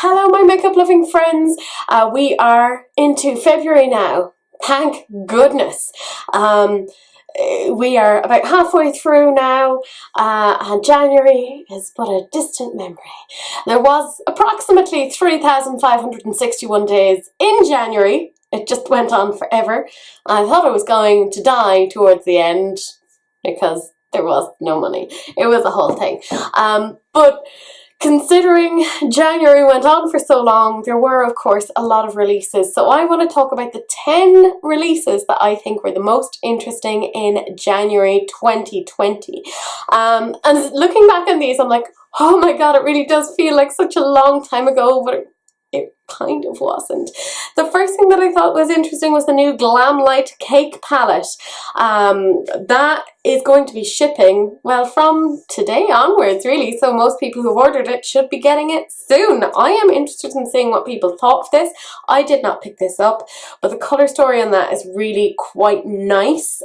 Hello my makeup loving friends, we are into February now, thank goodness. We are about halfway through now, and January is but a distant memory. There was approximately 3,561 days in January. It just went on forever. I thought I was going to die towards the end because there was no money. It was a whole thing. But considering January went on for so long, there were of course a lot of releases. So I want to talk about the 10 releases that I think were the most interesting in January 2020. And looking back on these, I'm like, oh my god, it really does feel like such a long time ago, but it kind of wasn't. The first thing that I thought was interesting was the new Glam Light Cake Palette. That is going to be shipping, well, from today onwards, really. So most people who've ordered it should be getting it soon. I am interested in seeing what people thought of this. I did not pick this up, but the colour story on that is really quite nice.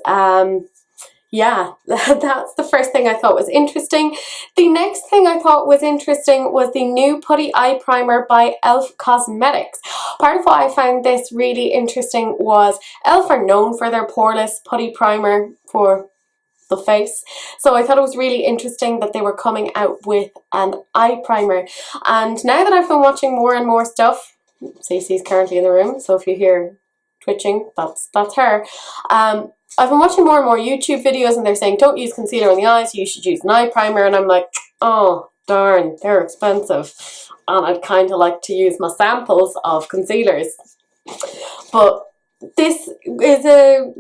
Yeah, that's the first thing I thought was interesting. The next thing I thought was interesting was the new Putty Eye Primer by e.l.f. Cosmetics. Part of why I found this really interesting was e.l.f. are known for their poreless putty primer for the face. So I thought it was really interesting that they were coming out with an eye primer. And now that I've been watching more and more stuff, Cece's currently in the room, so if you hear twitching, that's her. I've been watching more and more YouTube videos and they're saying don't use concealer on the eyes, you should use an eye primer, and I'm like, oh darn, they're expensive and I'd kind of like to use my samples of concealers. But this is a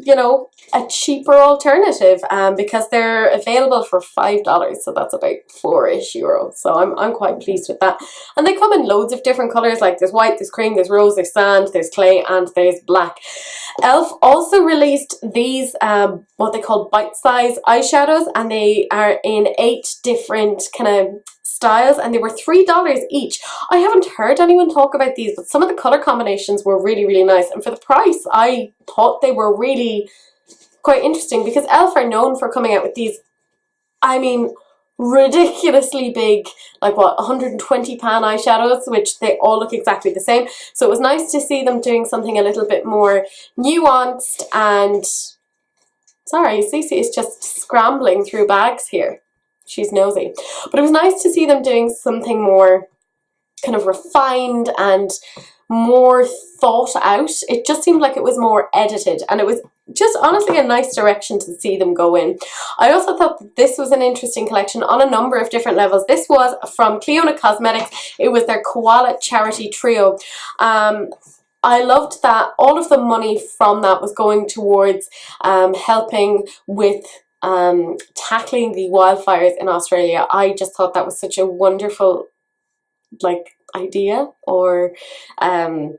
cheaper alternative because they're available for $5, so that's about €4-ish. So I'm quite pleased with that. And they come in loads of different colours, like there's white, there's cream, there's rose, there's sand, there's clay, and there's black. e.l.f. also released these what they call bite-size eyeshadows, and they are in 8 different kind of styles, and they were $3 each. I haven't heard anyone talk about these, but some of the colour combinations were really, really nice, and for the price I thought they were really quite interesting, because e.l.f. are known for coming out with these, I mean, ridiculously big, like what, 120 pan eyeshadows, which they all look exactly the same. So it was nice to see them doing something a little bit more nuanced. And sorry, Cece is just scrambling through bags here. She's nosy. But it was nice to see them doing something more kind of refined and more thought out. It just seemed like it was more edited, and it was just honestly a nice direction to see them go in. I also thought that this was an interesting collection on a number of different levels. This was from Cleona Cosmetics. It was their Koala Charity Trio. I loved that all of the money from that was going towards helping with tackling the wildfires in Australia. I just thought that was such a wonderful idea, or I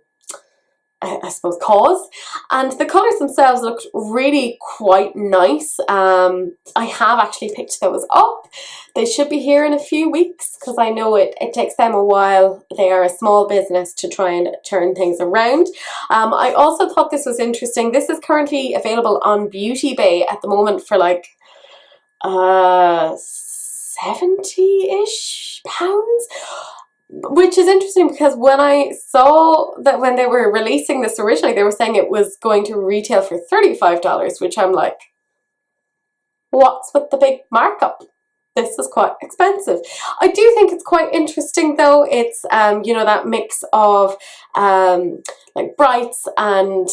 suppose cause. And the colours themselves looked really quite nice. I have actually picked those up. They should be here in a few weeks, because I know it takes them a while. They are a small business to try and turn things around. I also thought this was interesting. This is currently available on Beauty Bay at the moment for like 70-ish pounds. Which is interesting, because when I saw that when they were releasing this originally, they were saying it was going to retail for $35, which I'm like, what's with the big markup? This is quite expensive. I do think it's quite interesting though. It's that mix of like brights and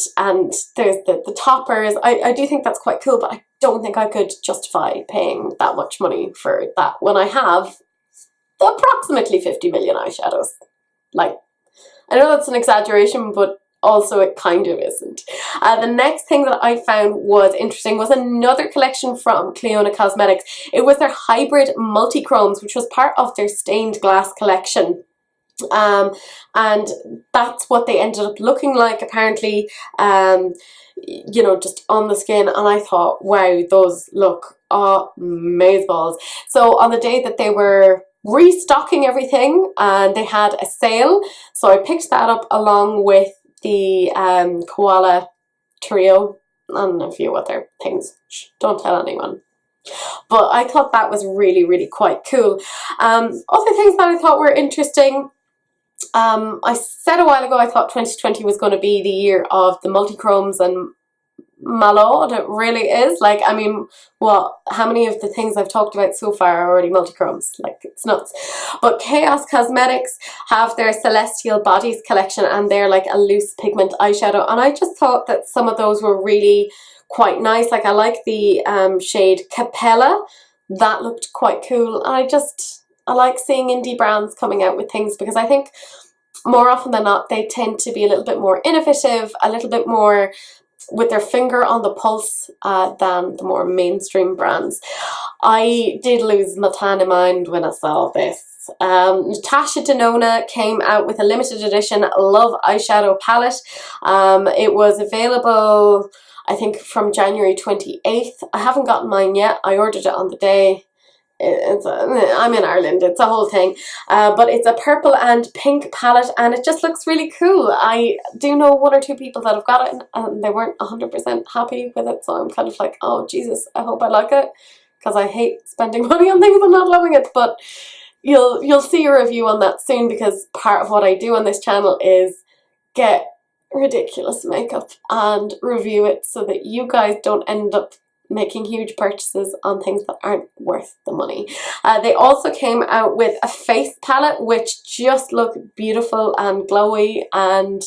there's the toppers. I do think that's quite cool, but I don't think I could justify paying that much money for that when I have approximately 50 million eyeshadows. Like, I know that's an exaggeration, but also it kind of isn't. The next thing that I found was interesting was another collection from Cleona Cosmetics. It was their hybrid multi-chromes, which was part of their stained glass collection. And that's what they ended up looking like, apparently, just on the skin. And I thought, wow, those look amazeballs. So on the day that they were restocking everything, and they had a sale, so I picked that up along with the Koala Trio and a few other things. Shh, don't tell anyone. But I thought that was really, really quite cool. Other things that I thought were interesting I said a while ago I thought 2020 was going to be the year of the multi-chromes, and my lord, it really is. Like, I mean, what? How many of the things I've talked about so far are already multi-chromes? Like, it's nuts. But Chaos Cosmetics have their Celestial Bodies collection, and they're like a loose pigment eyeshadow. And I just thought that some of those were really quite nice. Like, I like the shade Capella. That looked quite cool. And I like seeing indie brands coming out with things, because I think more often than not, they tend to be a little bit more innovative, a little bit more with their finger on the pulse than the more mainstream brands. I did lose my tiny mind when I saw this. Natasha Nonna came out with a limited edition Love eyeshadow palette. It was available, I think, from January 28th. I haven't gotten mine yet. I ordered it on the day. I'm in Ireland, it's a whole thing, but it's a purple and pink palette, and it just looks really cool. I do know one or two people that have got it and they weren't 100% happy with it, so I'm kind of like, oh Jesus, I hope I like it, because I hate spending money on things and not loving it. But you'll see a review on that soon, because part of what I do on this channel is get ridiculous makeup and review it, so that you guys don't end up making huge purchases on things that aren't worth the money. They also came out with a face palette, which just looked beautiful and glowy, and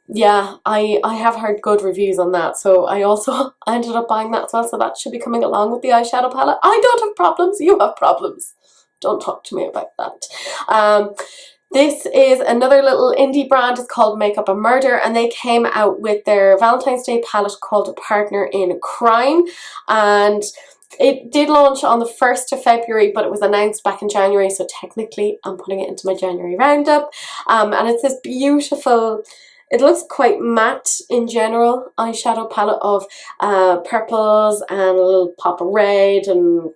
yeah, I have heard good reviews on that, so I ended up buying that as well, so that should be coming along with the eyeshadow palette. I don't have problems, you have problems. Don't talk to me about that. This is another little indie brand. It's called Makeup and Murder, and they came out with their Valentine's Day palette called Partner in Crime, and it did launch on the 1st of February, but it was announced back in January, so technically I'm putting it into my January roundup. And it's this beautiful, it looks quite matte in general, eyeshadow palette of purples and a little pop of red and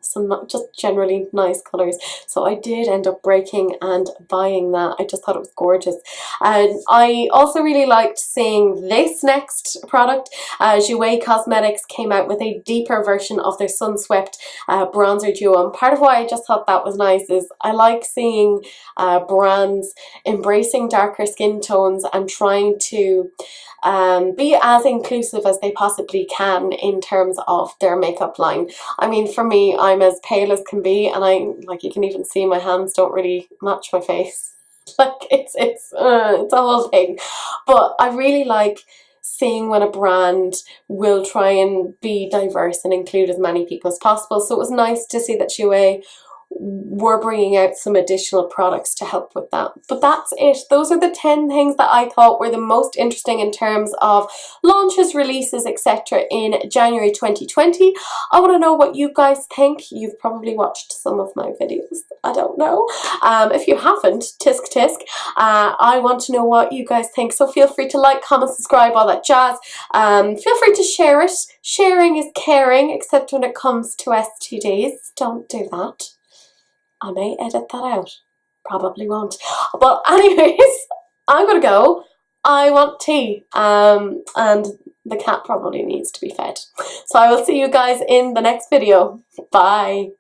some just generally nice colours. So I did end up breaking and buying that. I just thought it was gorgeous. And I also really liked seeing this next product. Jouer Cosmetics came out with a deeper version of their Sun Swept bronzer duo, and part of why I just thought that was nice is I like seeing brands embracing darker skin tones and trying to be as inclusive as they possibly can in terms of their makeup line. I mean, for me, I'm as pale as can be, and you can even see my hands don't really match my face. Like, it's a whole thing. But I really like seeing when a brand will try and be diverse and include as many people as possible. So it was nice to see that Jouer were bringing out some additional products to help with that. But that's it. Those are the 10 things that I thought were the most interesting in terms of launches, releases, etc. in January 2020. I want to know what you guys think. You've probably watched some of my videos. I don't know. If you haven't, tisk tisk. I want to know what you guys think. So feel free to like, comment, subscribe, all that jazz. Feel free to share it. Sharing is caring, except when it comes to STDs. Don't do that. I may edit that out. Probably won't. But anyways, I'm gonna go. I want tea. And the cat probably needs to be fed. So I will see you guys in the next video. Bye.